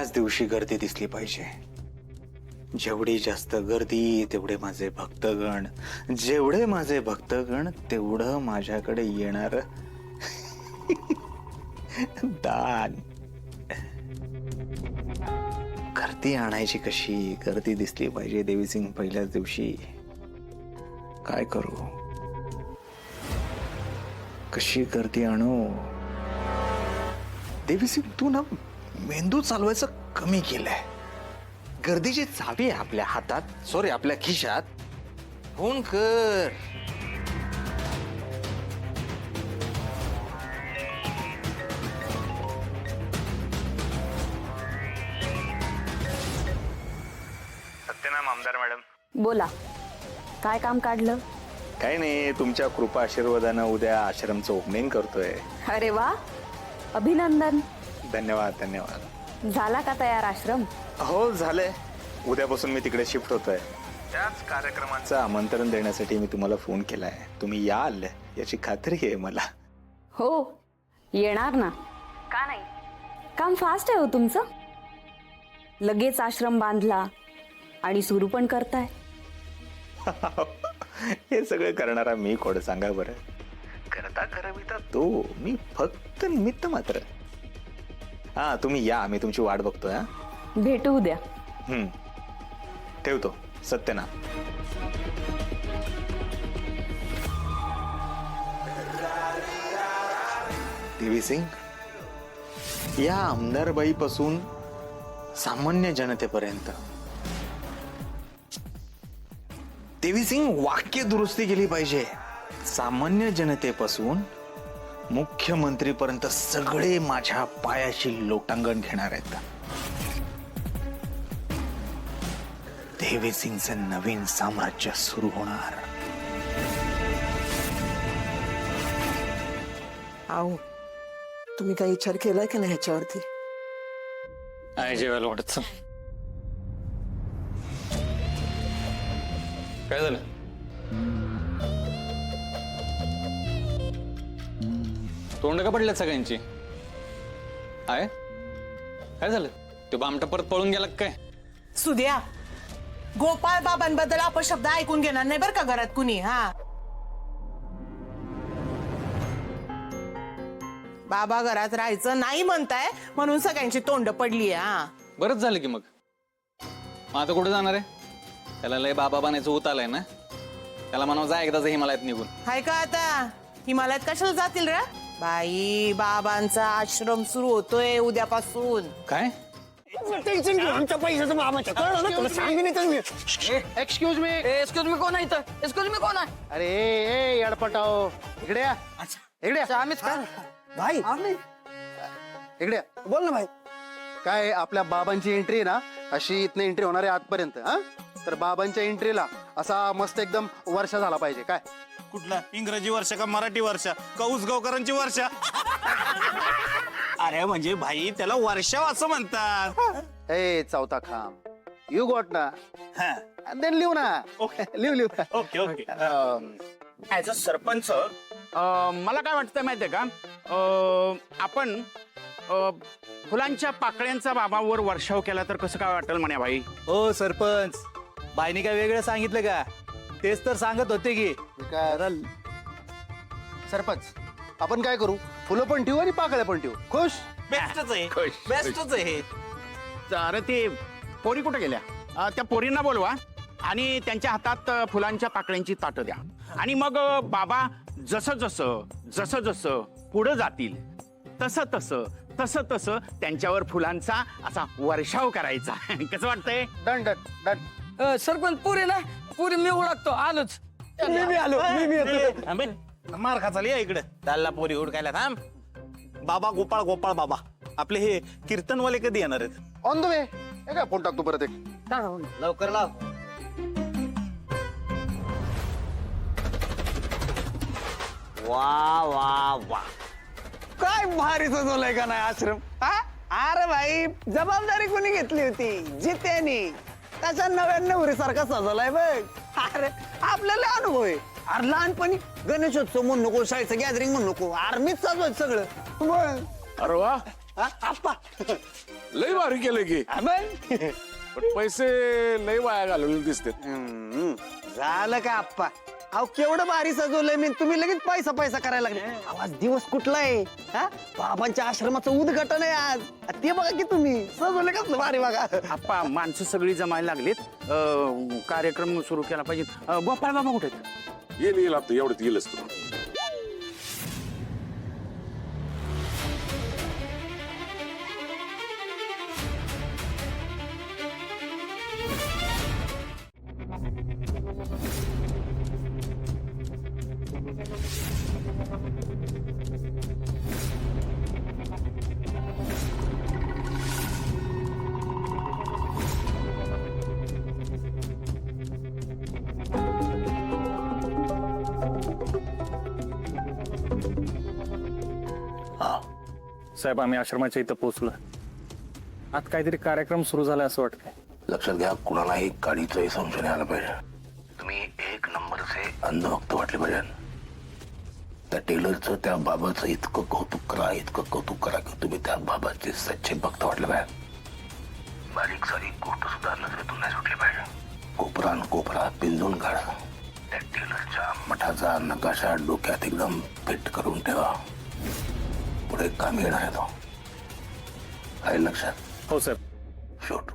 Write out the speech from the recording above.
पहिल्याच दिवशी गर्दी दिसली पाहिजे. जेवढी जास्त गर्दी तेवढे माझे भक्तगण, जेवढे माझे भक्तगण तेवढं माझ्याकडे येणार दान. गर्दी आणायची कशी? गर्दी दिसली पाहिजे देवीसिंग पहिल्याच दिवशी. काय करू? कशी गर्दी आणू? देवीसिंग तू ना मेंदू चालवायचं कमी केलंय. गर्दीची चावी आहे आपल्या हातात, सॉरी आपल्या खिशात. फोन कर. सत्यनाम आमदार मॅडम. बोला, काय काम काढलं? काही नाही, तुमच्या कृपा आशीर्वादानं उद्या आश्रमचं ओपनिंग करतोय. अरे वा, अभिनंदन. धन्यवाद धन्यवाद. झाला का तयार आश्रम? हो झालंय. उद्यापासून मी तिकडे शिफ्ट होतोय. त्याच कार्यक्रमाचं आमंत्रण देण्यासाठी मी तुम्हाला फोन केलाय. तुम्ही याल याची खात्री आहे मला. हो, येणार ना. का नाही? काम फास्ट आहे हो तुमचं. लगेच आश्रम बांधला आणि सुरू पण करताय. हे सगळं करणारा मी कोण सांगा बरं? करता करविता तो, मी फक्त निमित्त मात्र. हा, तुम्ही या, मी तुमची वाट बघतोय. हा, भेटू उद्या. ठेवतो. सत्यनाम. देवीसिंग, या आमदारबाईपासून सामान्य जनतेपर्यंत देवीसिंग वाक्य दुरुस्ती केली पाहिजे. सामान्य जनतेपासून मुख्यमंत्रीपर्यंत सगळे माझ्या पायाशी लोटांगण घेणार आहेत. देवीसिंगचं नवीन साम्राज्य सुरू होणार. आओ, तुम्ही काही विचार केलाय का नाही ह्याच्यावरती? आहे जेवायला वाटत. काय झालं? तोंड का पडल्यात सगळ्यांची? आहे काय झालं? तो बामटा परत पळून गेला काय? सुद्या, गोपाळ बाबांबद्दल अपशब्द ऐकून घेणार नाही बरं का घरात कुणी. हा, बाबा घरात राहायचं नाही म्हणताय म्हणून सगळ्यांची तोंड पडली. हा, बरंच झालं की. मग आता कुठे जाणार आहे? त्याला लय बाबा बनायचं होत आलंय ना. त्याला म्हणावं जा एकदाच हिमालयात निघून. हाय का आता? हिमालयात कशाला जातील रे? बाई, बाबांचा आश्रम सुरू होतोय उद्यापासून. काय? टेन्शन घेऊ आमच्या पैशाचं मामाच्या, कळलं ना तुला? सांगितलं तर मी. Excuse me. एक्सक्यूज मी कोण आहे इथं? एक्सक्यूज मी कोण आहे? अरे ए अडपटाव, इकडे या. इकडे या. आम्हीच का? भाई इकडे या. बोल ना भाई. काय आपल्या बाबांची एंट्री ना अशी इथनं एंट्री होणार आहे आतपर्यंत. हा, तर बाबांच्या एंट्रीला असा मस्त एकदम वर्षा झाला पाहिजे. काय कुठला इंग्रजी वर्ष का मराठी वर्ष का उसगावकरांची वर्ष? अरे म्हणजे भाई त्याला वर्षाव असं म्हणतात. ए चौथा खांब, यू गॉट ना. देन लिहू ना. ओके लिहू. Okay okay. As a sarpanch मला काय वाटतं माहितीये का? आपण फुलांच्या पाकळ्यांचा बाबावर वर्षाव केला तर कसं काय वाटेल म्हणे भाई? हो सरपंच, बाईने काय वेगळं सांगितलं का? तेच तर सांगत होते की. सरपंच, आपण काय करू? फुलं पण ठेवू आणि पाकळ्या पण ठेवू. खुश? बेस्टच आहे. खुश. बेस्टच आहे. अरे ते पोरी कुठे गेल्या? त्या पोरींना बोलवा आणि त्यांच्या हातात फुलांच्या पाकळ्यांची ताटं द्या. आणि मग बाबा जसं जसं पुढे जातील तसं तसं त्यांच्यावर फुलांचा असा वर्षाव करायचा. कसं वाटतंय? Done done done. सरपंच पुरे ना, पुरे मी ओळखतो. आलोच. मी आलो. मार खा चाल या इकडे. त्याला पोरी हुडकायला थांब. बाबा गोपाळ गोपाळ बाबा आपले हे कीर्तनवाले कधी येणार आहेत? On the way. काय फोन टाकतो परत एक. लवकर लाव. वा वा वा, काय भारी सजवलंय का नाही आश्रम. हा, अरे भाई, जबाबदारी कोणी घेतली होती? जित्यानी. त्याच्या नव्या नवरीसारखा सजवलाय बघ. अरे आपल्याला अनुभव आहे. अरे लहानपणी गणेशोत्सव म्हणू नको, शाळेचं गॅदरिंग म्हणू नको, अरे मीच सजवायचं सगळं. अरे वा, हा, आप्पा लय भारी केलं की हा, मग पण पैसे लय वाया घालवले दिसते हम्म, झालं का आप्पा अहो केवढं भारी सजवलंय मी तुम्ही लगेच पैसा पैसा करायला लागले आवाज दिवस कुठला आहे हा बाबांच्या आश्रमाचं उद्घाटन आहे आज ते बघा की तुम्ही सजवलं कसलं भारी बघा आप्पा माणसं सगळी जमायला लागलीत कार्यक्रम सुरू केला पाहिजे गोपाळ बाबा कुठे आहेत? येईल आता एवढ्यात येईलच तू साहेब आम्ही आश्रमाच्या इथं पोहोचलो आता काहीतरी कार्यक्रम सुरू झाला असं वाटतंय. लक्षात घ्या कुणालाही गाडीचंही संशय नाही आला पाहिजे तुम्ही एक नंबरचे अंधभक्त वाटले पाहिजे त्या टेलरचं त्या बाबाचं इतकं कौतुक करा की तुम्ही त्या बाबाचे सच्चे भक्त वाटले पाहिजे बारीक सारीक गोष्ट सुद्धा नजरेतून नाही सुटली पाहिजे कोपरा पिंजून काढा त्या टेलरच्या मठाचा नकाशा डोक्यात एकदम फिट करून ठेवा पुढे कामी येणार आहे तो आहे लक्षात हो सर शूट